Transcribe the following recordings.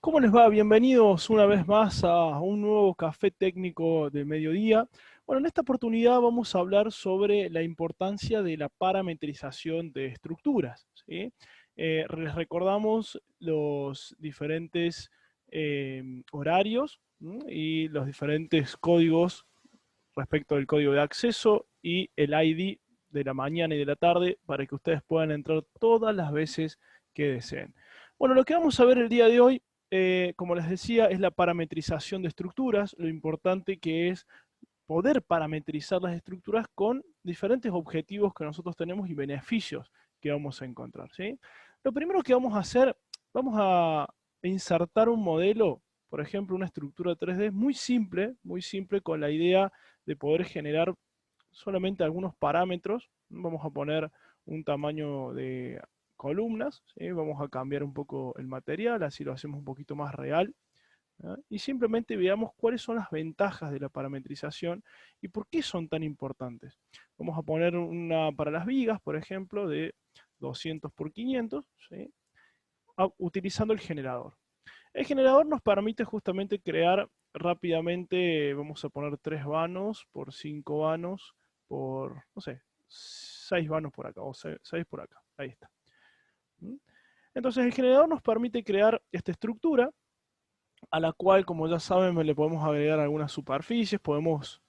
¿Cómo les va? Bienvenidos una vez más a un nuevo café técnico de mediodía. Bueno, en esta oportunidad vamos a hablar sobre la importancia de la parametrización de estructuras, ¿sí? Les recordamos los diferentes horarios, ¿m? Y los diferentes códigos respecto del código de acceso y el ID de la mañana y de la tarde para que ustedes puedan entrar todas las veces que deseen. Bueno, lo que vamos a ver el día de hoy, como les decía, es la parametrización de estructuras, lo importante que es poder parametrizar las estructuras con diferentes objetivos que nosotros tenemos y beneficios que vamos a encontrar, ¿sí? Lo primero que vamos a hacer, vamos a insertar un modelo, por ejemplo, una estructura 3D muy simple con la idea de poder generar solamente algunos parámetros. Vamos a poner un tamaño de columnas, ¿sí? Vamos a cambiar un poco el material, así lo hacemos un poquito más real. ¿Ah? Y simplemente veamos cuáles son las ventajas de la parametrización y por qué son tan importantes. Vamos a poner una para las vigas, por ejemplo, de 200 por 500, ¿sí? Utilizando el generador. El generador nos permite justamente crear rápidamente, vamos a poner 3 vanos por 5 vanos por, no sé, 6 vanos por acá, o 6 por acá, ahí está. ¿Mm? Entonces el generador nos permite crear esta estructura, a la cual, como ya saben, le podemos agregar algunas superficies, podemos,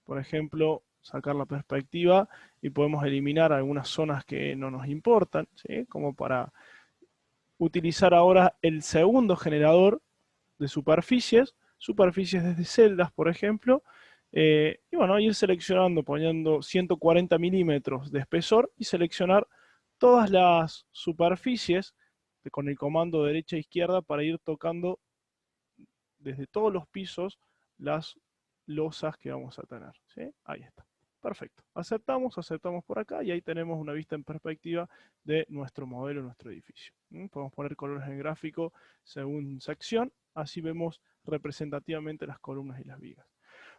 por ejemplo, sacar la perspectiva y podemos eliminar algunas zonas que no nos importan, ¿sí? Como para utilizar ahora el segundo generador de superficies desde celdas, por ejemplo, y bueno, ir seleccionando, poniendo 140 milímetros de espesor y seleccionar todas las superficies con el comando derecha e izquierda para ir tocando desde todos los pisos las losas que vamos a tener, ¿sí? Ahí está. Perfecto. Aceptamos por acá y ahí tenemos una vista en perspectiva de nuestro modelo, nuestro edificio. Podemos poner colores en el gráfico según sección, así vemos representativamente las columnas y las vigas.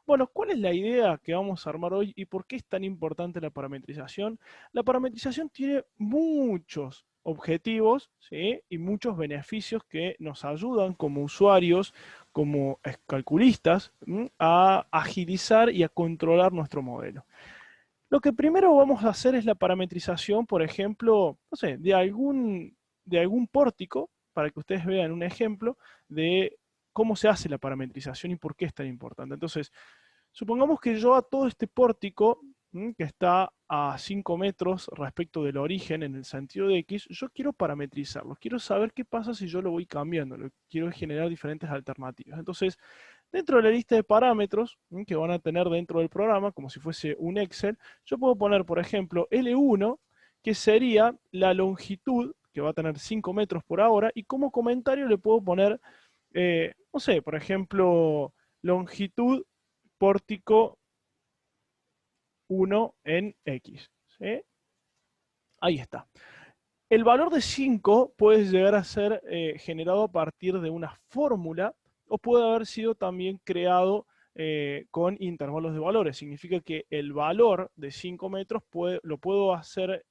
Bueno, ¿cuál es la idea que vamos a armar hoy y por qué es tan importante la parametrización? La parametrización tiene muchos objetivos, ¿sí? Y muchos beneficios que nos ayudan como usuarios, como calculistas, a agilizar y a controlar nuestro modelo. Lo que primero vamos a hacer es la parametrización, por ejemplo, no sé, de algún pórtico, para que ustedes vean un ejemplo de cómo se hace la parametrización y por qué es tan importante. Entonces, supongamos que yo a todo este pórtico, que está a 5 metros respecto del origen en el sentido de X, yo quiero parametrizarlo, quiero saber qué pasa si yo lo voy cambiando, quiero generar diferentes alternativas. Entonces, dentro de la lista de parámetros que van a tener dentro del programa, como si fuese un Excel, yo puedo poner, por ejemplo, L1, que sería la longitud, que va a tener 5 metros por hora, y como comentario le puedo poner, no sé, por ejemplo, longitud pórtico 1 en X, ¿sí? Ahí está. El valor de 5 puede llegar a ser generado a partir de una fórmula o puede haber sido también creado con intervalos de valores. Significa que el valor de 5 metros lo puedo hacer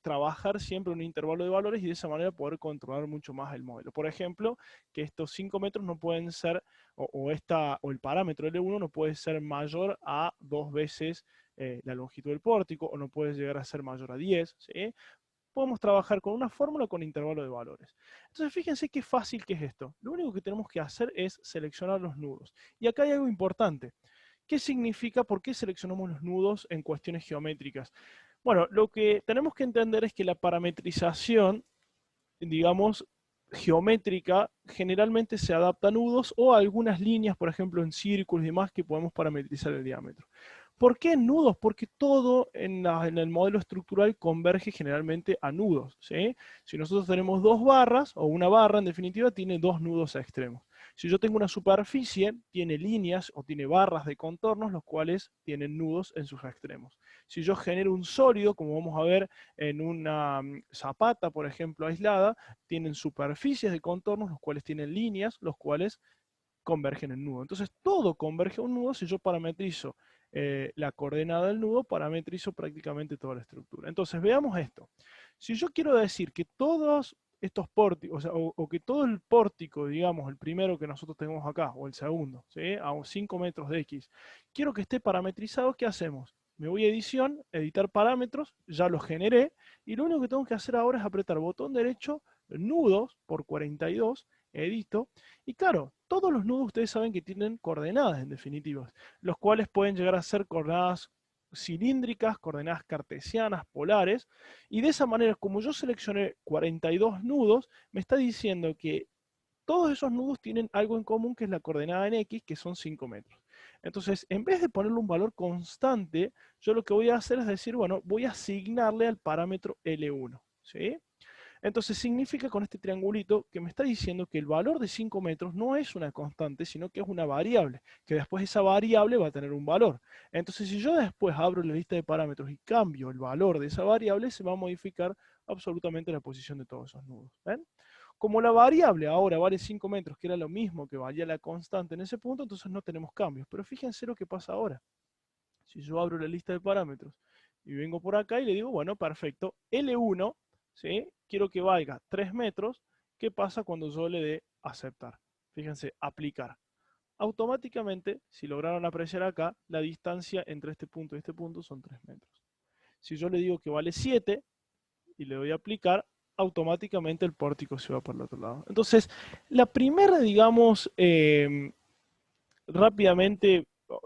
trabajar siempre en un intervalo de valores y de esa manera poder controlar mucho más el modelo. Por ejemplo, que estos 5 metros no pueden ser, o el parámetro L1 no puede ser mayor a 2 veces la longitud del pórtico o no puede llegar a ser mayor a 10, ¿sí? Podemos trabajar con una fórmula o con intervalo de valores. Entonces fíjense qué fácil que es esto. Lo único que tenemos que hacer es seleccionar los nudos. Y acá hay algo importante. ¿Qué significa? ¿Por qué seleccionamos los nudos en cuestiones geométricas? Bueno, lo que tenemos que entender es que la parametrización, digamos, geométrica, generalmente se adapta a nudos o a algunas líneas, por ejemplo, en círculos y demás, que podemos parametrizar el diámetro. ¿Por qué nudos? Porque todo en el modelo estructural converge generalmente a nudos, ¿sí? Si nosotros tenemos dos barras, o una barra en definitiva, tiene dos nudos extremos. Si yo tengo una superficie, tiene líneas o tiene barras de contornos, los cuales tienen nudos en sus extremos. Si yo genero un sólido, como vamos a ver en una zapata, por ejemplo, aislada, tienen superficies de contornos, los cuales tienen líneas, los cuales convergen en nudo. Entonces todo converge a un nudo si yo parametrizo la coordenada del nudo, parametrizo prácticamente toda la estructura. Entonces veamos esto. Si yo quiero decir que todos estos pórticos, o sea, o que todo el pórtico, digamos, el primero que nosotros tenemos acá, o el segundo, ¿sí? A 5 metros de X, quiero que esté parametrizado, ¿qué hacemos? Me voy a edición, editar parámetros, ya los generé, y lo único que tengo que hacer ahora es apretar botón derecho, nudos por 42, edito, y claro, todos los nudos ustedes saben que tienen coordenadas en definitiva, los cuales pueden llegar a ser coordenadas cilíndricas, coordenadas cartesianas, polares, y de esa manera, como yo seleccioné 42 nudos, me está diciendo que todos esos nudos tienen algo en común, que es la coordenada en X, que son 5 metros. Entonces, en vez de ponerle un valor constante, yo lo que voy a hacer es decir, bueno, voy a asignarle al parámetro L1, ¿sí? Entonces significa con este triangulito que me está diciendo que el valor de 5 metros no es una constante, sino que es una variable, que después esa variable va a tener un valor. Entonces si yo después abro la lista de parámetros y cambio el valor de esa variable, se va a modificar absolutamente la posición de todos esos nudos. ¿Ven? Como la variable ahora vale 5 metros, que era lo mismo que valía la constante en ese punto, entonces no tenemos cambios. Pero fíjense lo que pasa ahora. Si yo abro la lista de parámetros y vengo por acá y le digo, bueno, perfecto, L1, ¿sí? Quiero que valga 3 metros, ¿qué pasa cuando yo le dé aceptar? Fíjense, aplicar. Automáticamente, si lograron apreciar acá, la distancia entre este punto y este punto son 3 metros. Si yo le digo que vale 7 y le doy a aplicar, automáticamente el pórtico se va por el otro lado. Entonces, la primera, digamos, rápidamente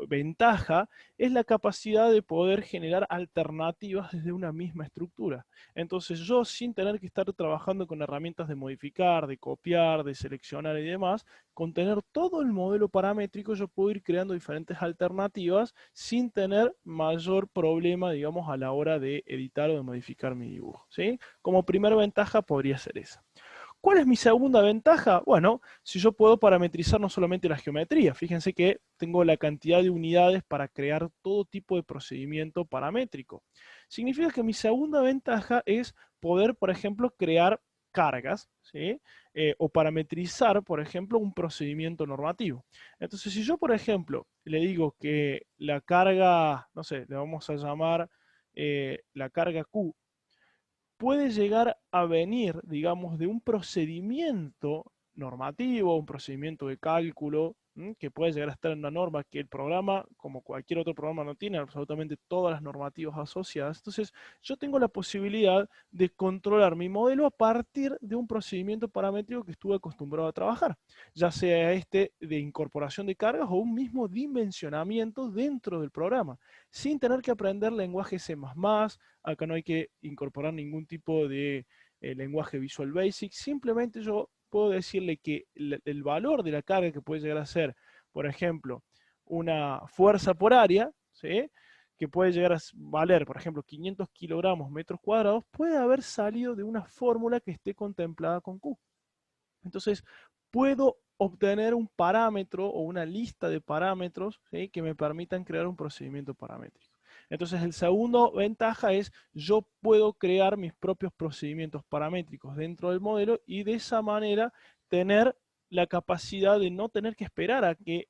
ventaja es la capacidad de poder generar alternativas desde una misma estructura. Entonces yo, sin tener que estar trabajando con herramientas de modificar, de copiar, de seleccionar y demás, con tener todo el modelo paramétrico yo puedo ir creando diferentes alternativas sin tener mayor problema, digamos, a la hora de editar o de modificar mi dibujo, ¿sí? Como primera ventaja podría ser esa. ¿Cuál es mi segunda ventaja? Bueno, si yo puedo parametrizar no solamente la geometría, fíjense que tengo la cantidad de unidades para crear todo tipo de procedimiento paramétrico. Significa que mi segunda ventaja es poder, por ejemplo, crear cargas, ¿sí? O parametrizar, por ejemplo, un procedimiento normativo. Entonces, si yo, por ejemplo, le digo que la carga, no sé, le vamos a llamar la carga Q, puede llegar a venir, digamos, de un procedimiento normativo, un procedimiento de cálculo, que puede llegar a estar en una norma que el programa, como cualquier otro programa, no tiene absolutamente todas las normativas asociadas. Entonces, yo tengo la posibilidad de controlar mi modelo a partir de un procedimiento paramétrico que estuve acostumbrado a trabajar, ya sea este de incorporación de cargas o un mismo dimensionamiento dentro del programa, sin tener que aprender lenguaje C++. Acá no hay que incorporar ningún tipo de lenguaje Visual Basic, simplemente yo puedo decirle que el valor de la carga que puede llegar a ser, por ejemplo, una fuerza por área, ¿sí? Que puede llegar a valer, por ejemplo, 500 kilogramos metros cuadrados, puede haber salido de una fórmula que esté contemplada con Q. Entonces, puedo obtener un parámetro o una lista de parámetros, ¿sí? Que me permitan crear un procedimiento paramétrico. Entonces, el segundo ventaja es yo puedo crear mis propios procedimientos paramétricos dentro del modelo y de esa manera tener la capacidad de no tener que esperar a que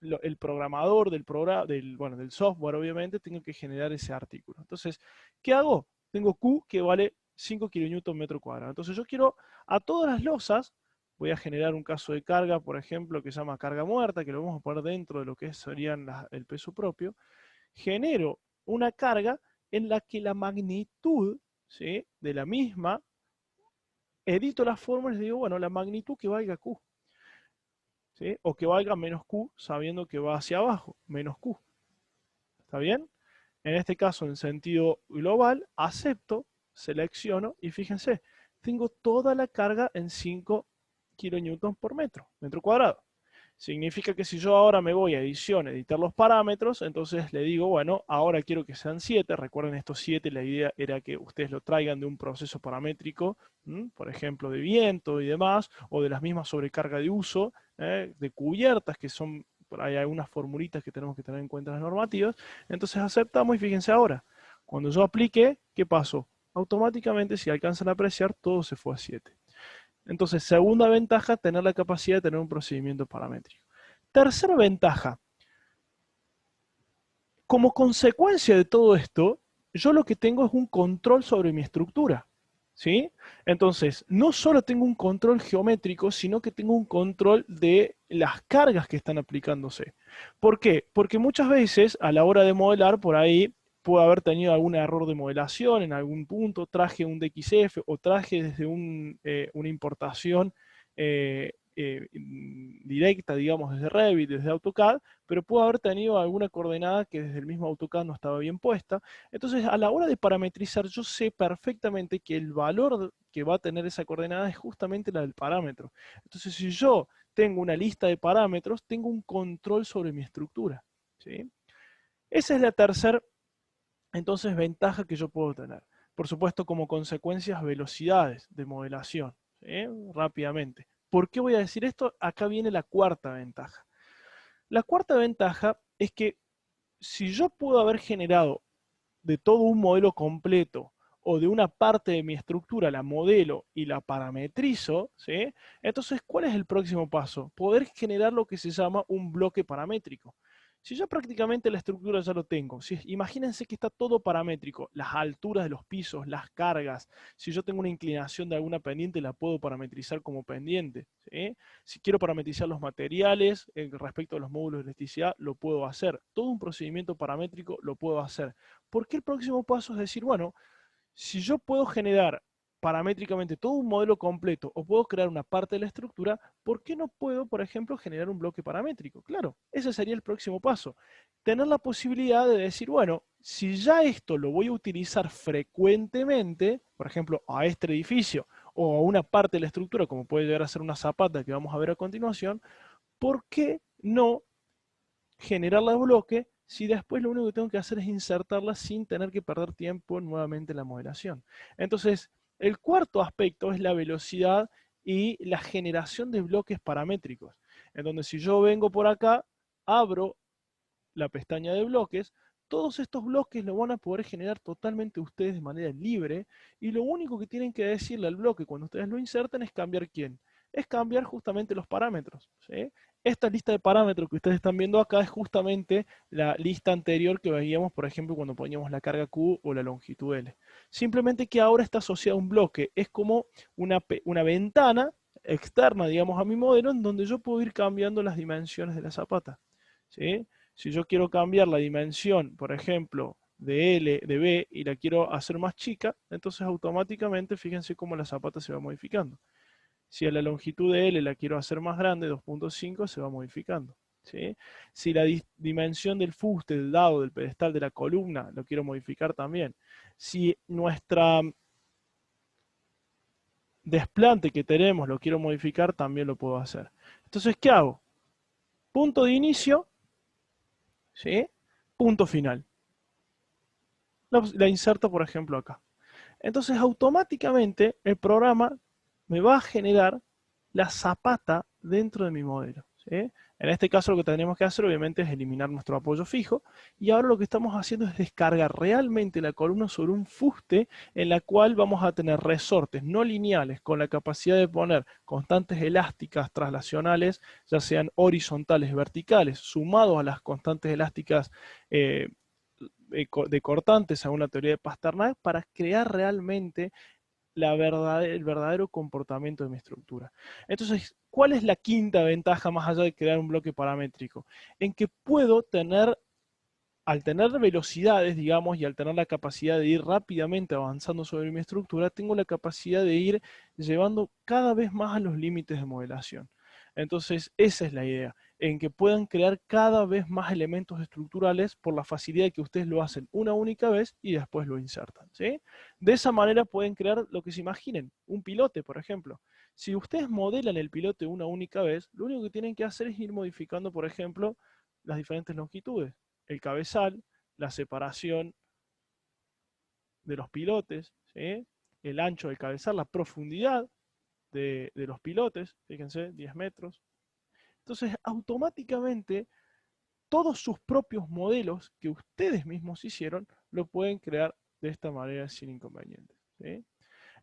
el programador del software, obviamente, tenga que generar ese artículo. Entonces, ¿qué hago? Tengo Q que vale 5 kN metro cuadrado. Entonces yo quiero a todas las losas, voy a generar un caso de carga, por ejemplo, que se llama carga muerta, que lo vamos a poner dentro de lo que serían el peso propio. Genero una carga en la que la magnitud, ¿sí?, de la misma, edito las fórmulas y digo, bueno, la magnitud que valga Q, ¿sí?, o que valga menos Q, sabiendo que va hacia abajo, menos Q. ¿Está bien? En este caso, en sentido global, acepto, selecciono y fíjense, tengo toda la carga en 5 kilonewtons por metro cuadrado. Significa que si yo ahora me voy a edición, editar los parámetros, entonces le digo, bueno, ahora quiero que sean 7. Recuerden, estos 7, la idea era que ustedes lo traigan de un proceso paramétrico, por ejemplo, de viento y demás, o de las mismas sobrecarga de uso, de cubiertas, que son, por ahí hay algunas formulitas que tenemos que tener en cuenta en las normativas. Entonces aceptamos y fíjense ahora, cuando yo aplique, ¿qué pasó? Automáticamente, si alcanzan a apreciar, todo se fue a 7. Entonces, segunda ventaja, tener la capacidad de tener un procedimiento paramétrico. Tercera ventaja, como consecuencia de todo esto, yo lo que tengo es un control sobre mi estructura. ¿Sí? Entonces, no solo tengo un control geométrico, sino que tengo un control de las cargas que están aplicándose. ¿Por qué? Porque muchas veces a la hora de modelar, por ahí puedo haber tenido algún error de modelación en algún punto, traje un DXF o traje desde una importación directa, digamos, desde Revit, desde AutoCAD, pero puedo haber tenido alguna coordenada que desde el mismo AutoCAD no estaba bien puesta. Entonces, a la hora de parametrizar, yo sé perfectamente que el valor que va a tener esa coordenada es justamente la del parámetro. Entonces, si yo tengo una lista de parámetros, tengo un control sobre mi estructura, ¿sí? Esa es la tercera, entonces, ventaja que yo puedo tener. Por supuesto, como consecuencias, velocidades de modelación, ¿sí? Rápidamente. ¿Por qué voy a decir esto? Acá viene la cuarta ventaja. La cuarta ventaja es que si yo puedo haber generado de todo un modelo completo o de una parte de mi estructura la modelo y la parametrizo, ¿sí? Entonces, ¿cuál es el próximo paso? Poder generar lo que se llama un bloque paramétrico. Si yo prácticamente la estructura ya lo tengo, si, imagínense que está todo paramétrico, las alturas de los pisos, las cargas, si yo tengo una inclinación de alguna pendiente, la puedo parametrizar como pendiente, ¿sí? Si quiero parametrizar los materiales respecto a los módulos de elasticidad, lo puedo hacer. Todo un procedimiento paramétrico lo puedo hacer. ¿Por qué el próximo paso es decir, bueno, si yo puedo generar paramétricamente todo un modelo completo o puedo crear una parte de la estructura, ¿por qué no puedo, por ejemplo, generar un bloque paramétrico? Claro, ese sería el próximo paso. Tener la posibilidad de decir, bueno, si ya esto lo voy a utilizar frecuentemente, por ejemplo, a este edificio o a una parte de la estructura, como puede llegar a ser una zapata que vamos a ver a continuación, ¿por qué no generar la bloque si después lo único que tengo que hacer es insertarla sin tener que perder tiempo nuevamente en la modelación? Entonces, el cuarto aspecto es la velocidad y la generación de bloques paramétricos, en donde si yo vengo por acá, abro la pestaña de bloques, todos estos bloques lo van a poder generar totalmente ustedes de manera libre y lo único que tienen que decirle al bloque cuando ustedes lo inserten es cambiar quién. Es cambiar justamente los parámetros, ¿sí? Esta lista de parámetros que ustedes están viendo acá es justamente la lista anterior que veíamos, por ejemplo, cuando poníamos la carga Q o la longitud L. Simplemente que ahora está asociado a un bloque. Es como una ventana externa, digamos, a mi modelo en donde yo puedo ir cambiando las dimensiones de la zapata, ¿sí? Si yo quiero cambiar la dimensión, por ejemplo, de L, de B, y la quiero hacer más chica, entonces automáticamente fíjense cómo la zapata se va modificando. Si a la longitud de L la quiero hacer más grande, 2.5, se va modificando, ¿sí? Si la dimensión del fuste, del dado, del pedestal, de la columna, lo quiero modificar también. Si nuestra desplante que tenemos lo quiero modificar, también lo puedo hacer. Entonces, ¿qué hago? Punto de inicio, ¿sí? Punto final. La inserto, por ejemplo, acá. Entonces, automáticamente el programa me va a generar la zapata dentro de mi modelo, ¿sí? En este caso lo que tenemos que hacer obviamente es eliminar nuestro apoyo fijo y ahora lo que estamos haciendo es descargar realmente la columna sobre un fuste en la cual vamos a tener resortes no lineales con la capacidad de poner constantes elásticas traslacionales, ya sean horizontales, verticales, sumados a las constantes elásticas eh, de cortantes según la teoría de Pasternak para crear realmente el verdadero comportamiento de mi estructura. Entonces, ¿cuál es la quinta ventaja más allá de crear un bloque paramétrico? En que puedo tener, al tener velocidades, digamos, y al tener la capacidad de ir rápidamente avanzando sobre mi estructura, tengo la capacidad de ir llevando cada vez más a los límites de modelación. Entonces, esa es la idea, en que puedan crear cada vez más elementos estructurales por la facilidad de que ustedes lo hacen una única vez y después lo insertan, ¿sí? De esa manera pueden crear lo que se imaginen, un pilote, por ejemplo. Si ustedes modelan el pilote una única vez, lo único que tienen que hacer es ir modificando, por ejemplo, las diferentes longitudes, el cabezal, la separación de los pilotes, ¿sí? El ancho del cabezal, la profundidad de los pilotes, fíjense, 10 metros. Entonces, automáticamente, todos sus propios modelos que ustedes mismos hicieron, lo pueden crear de esta manera sin inconvenientes, ¿sí?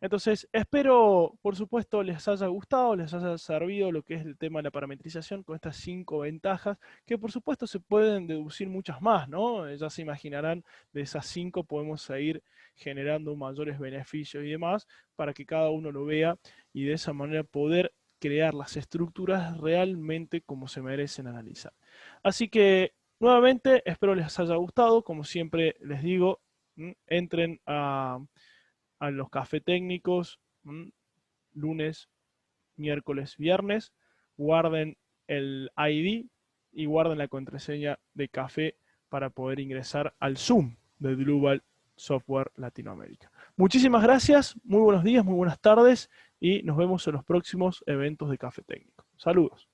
Entonces, espero, por supuesto, les haya gustado, les haya servido lo que es el tema de la parametrización con estas 5 ventajas, que por supuesto se pueden deducir muchas más, ¿no? Ya se imaginarán, de esas 5 podemos seguir generando mayores beneficios y demás, para que cada uno lo vea y de esa manera poder crear las estructuras realmente como se merecen analizar. Así que, nuevamente, espero les haya gustado, como siempre les digo, entren a los cafés técnicos, lunes, miércoles, viernes, guarden el ID y guarden la contraseña de café para poder ingresar al Zoom de Global Software Latinoamérica. Muchísimas gracias, muy buenos días, muy buenas tardes y nos vemos en los próximos eventos de Café Técnico. Saludos.